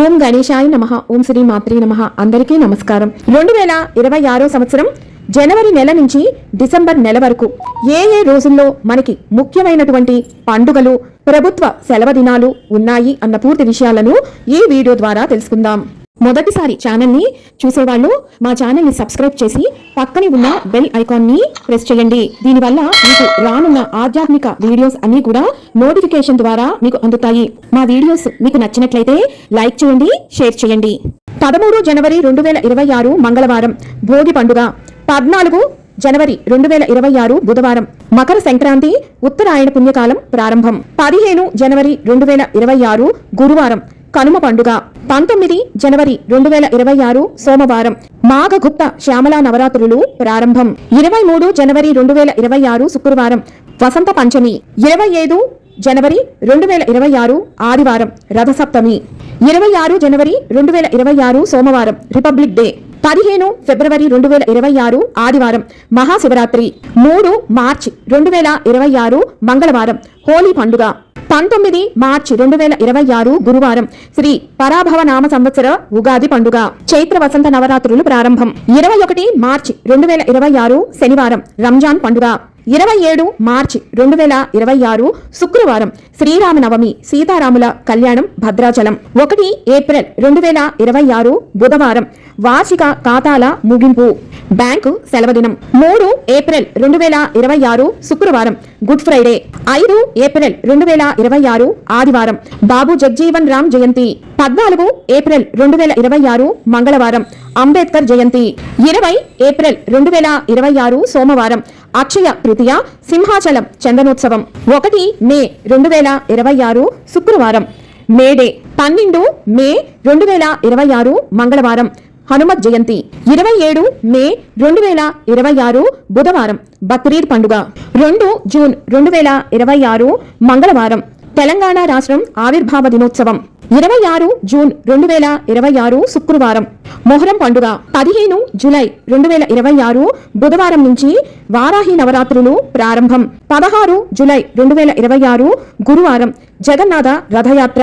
ఓం గణేశాయ నమః. ఓం శ్రీ మాత్రే నమః. అందరికీ నమస్కారం. 2026 సంవత్సరం జనవరి నెల నుంచి డిసెంబర్ నెల వరకు ఏ రోజుల్లో మనకి ముఖ్యమైనటువంటి పండుగలు, ప్రభుత్వ సెలవు దినాలు ఉన్నాయి అన్న పూర్తి విషయాలను ఈ వీడియో ద్వారా తెలుసుకుందాం. మొదటిసారి ఛానల్ ని చూసేవాళ్ళు మా ఛానల్ ని సబ్స్క్రైబ్ చేసి పక్కనే ఉన్న బెల్ ఐకాన్ ని ప్రెస్ చేయండి. దీనివల్ల మీకు రానున్న ఆధ్యాత్మిక వీడియోస్ అన్ని కూడా నోటిఫికేషన్ ద్వారా మీకు అందుతాయి. మా వీడియోస్ మీకు నచ్చినట్లయితే లైక్ చేయండి, షేర్ చేయండి. 13 జనవరి 2026 మంగళవారం భోగి పండుగ. 14 జనవరి 2026 బుధవారం మకర సంక్రాంతి ఉత్తరాయణ పుణ్యకాలం ప్రారంభం. 15 జనవరి 2026 గురువారం కనుమ పండుగ. 19 జనవరి 2026 సోమవారం మాఘగుప్త శ్యామలా నవరాత్రులు ప్రారంభం. 23 జనవరి 2026 శుక్రవారం వసంత పంచమి. 25 జనవరి 2026 ఆదివారం రథసప్తమి. 26 జనవరి 2026 సోమవారం రిపబ్లిక్ డే. 15 ఫిబ్రవరి 2026 ఆదివారం మహాశివరాత్రి. 3 మార్చి 2026 మంగళవారం హోలీ పండుగ. 19 మార్చి 2026 గురువారం శ్రీ పరాభవ నామ సంవత్సర ఉగాది పండుగ. చైత్ర వసంత నవరాత్రులు ప్రారంభం. 21 మార్చి 2026 శనివారం రంజాన్ పండుగ. 27 మార్చి 2026 శుక్రవారం శ్రీరామనవమి సీతారాముల కళ్యాణం భద్రాచలం. 1 ఏప్రిల్ 2026 బుధవారం వార్షిక ఖాతాల ముగింపు, బ్యాంకు సెలవుదినం. 3 ఏప్రిల్ 2026 శుక్రవారం గుడ్ ఫ్రైడే. 5 ఏప్రిల్ 2026 ఆదివారం బాబు జగ్జీవన్ రామ్ జయంతి. 14 ఏప్రిల్ 2026 మంగళవారం అంబేద్కర్ జయంతి. 20 ఏప్రిల్ 2026 సోమవారం అక్షయ తృతీయ సింహాచలం చందనోత్సవం. 1 మే 2026 శుక్రవారం మేడే. 12 మే 2026 మంగళవారం హనుమత్ జయంతి. 27 మే 2026 బుధవారం బక్రీద్ పండుగ. 2 జూన్ 2026 మంగళవారం తెలంగాణ రాష్ట్రం ఆవిర్భావ దినోత్సవం. 26 జూన్ 2026 శుక్రవారం మొహరం పండుగ. 15 జూలై 2026 బుధవారం నుంచి వారాహి నవరాత్రులు ప్రారంభం. 16 జూలై 2026 గురువారం జగన్నాథ రథయాత్ర.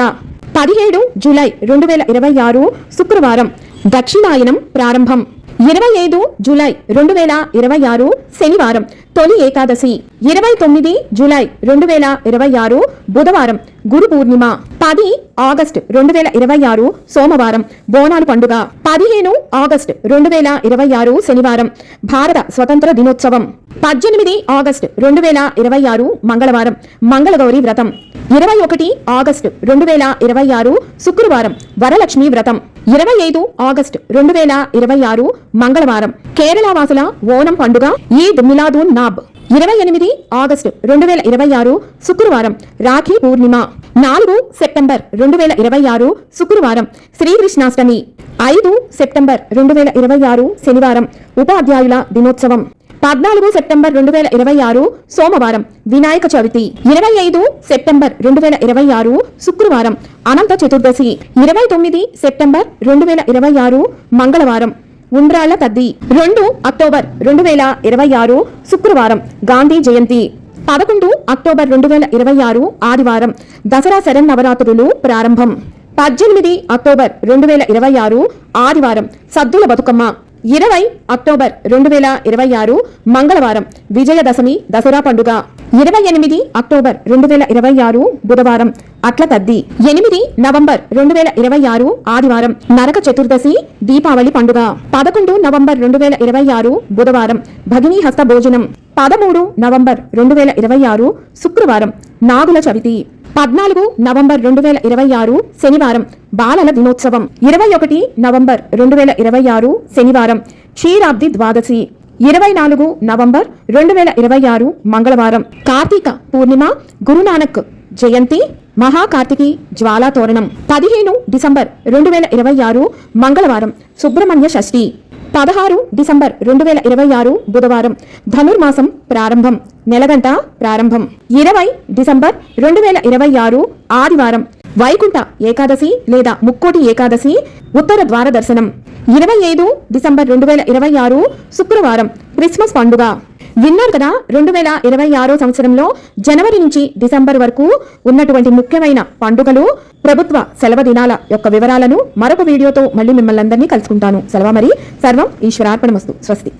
17 జూలై 2026 శుక్రవారం దక్షిణాయనం ప్రారంభం. 25 జూలై 2026 శనివారం తొలి ఏకాదశి. 29 జూలై 2026 బుధవారం గురు పూర్ణిమ. 10 ఆగస్టు 2026 సోమవారం బోనాలు పండుగ. 15 ఆగస్టు 2026 శనివారం భారత స్వతంత్ర దినోత్సవం. 18 ఆగస్టు 2026 మంగళవారం మంగళగౌరి వ్రతం. 21 ఆగస్టు 2026 శుక్రవారం వరలక్ష్మి వ్రతం. 25 ఆగస్టు 2026 మంగళవారం కేరళ వాసుల ఓనం పండుగ ఈద్ మిలాదున్ నాబ్. 28 ఆగస్టు 2026 శుక్రవారం రాఖీ పూర్ణిమ. 4 సెప్టెంబర్ 2026 శుక్రవారం శ్రీకృష్ణాష్టమి. 5 సెప్టెంబర్ 2026 శనివారం ఉపాధ్యాయుల దినోత్సవం. 14 సెప్టెంబర్ 2026 సోమవారం వినాయక చవితి. 25 సెప్టెంబర్ 2026 శుక్రవారం అనంత చతుర్దశి. 29 సెప్టెంబర్ 2026 మంగళవారం ఉండ్రాళ్ల తద్ది. 2 అక్టోబర్ 2026 శుక్రవారం గాంధీ జయంతి. 11 అక్టోబర్ 2026 ఆదివారం దసరా శరన్నవరాత్రులు ప్రారంభం. 18 అక్టోబర్ 2026 ఆదివారం సద్దుల బతుకమ్మ. 20 అక్టోబర్ 2026 మంగళవారం విజయదశమి దసరా పండుగ. 28 అక్టోబర్ 2026 బుధవారం అట్ల తద్ది. 8 నవంబర్ 2026 ఆదివారం నరక చతుర్దశి దీపావళి పండుగ. 11 నవంబర్ 2026 బుధవారం భగినీ హస్త భోజనం. 13 నవంబర్ 2026 శుక్రవారం నాగుల చవితి. 14 నవంబర్ 2026 శనివారం బాలల దినోత్సవం. 21 నవంబర్ 2026 శనివారం క్షీరాబ్ది ద్వాదశి. 24 నవంబర్ 2026 మంగళవారం కార్తీక పూర్ణిమ గురునానక్ జయంతి మహాకార్తికి జ్వాలా తోరణం. 15 డిసెంబర్ 2026 మంగళవారం సుబ్రహ్మణ్య షష్ఠి. 16 డిసెంబర్ 2026 బుధవారం ధనుర్మాసం ప్రారంభం నెలగంట ప్రారంభం. 20 డిసెంబర్ 2026 ఆదివారం వైకుంఠ ఏకాదశి లేదా ముక్కోటి ఏకాదశి ఉత్తర ద్వార దర్శనం. 25 డిసెంబర్ 2026 శుక్రవారం క్రిస్మస్ పండుగ. విన్నారు కదా 2026 సంవత్సరంలో జనవరి నుంచి డిసెంబర్ వరకు ఉన్నటువంటి ముఖ్యమైన పండుగలు, ప్రభుత్వ సెలవు దినాల యొక్క వివరాలను మరొక వీడియోతో మళ్ళీ మిమ్మల్ని అందరినీ కలుసుకుంటాను. సెలవు మరి. సర్వం ఈశ్వరార్పణమస్తు. స్వస్తి.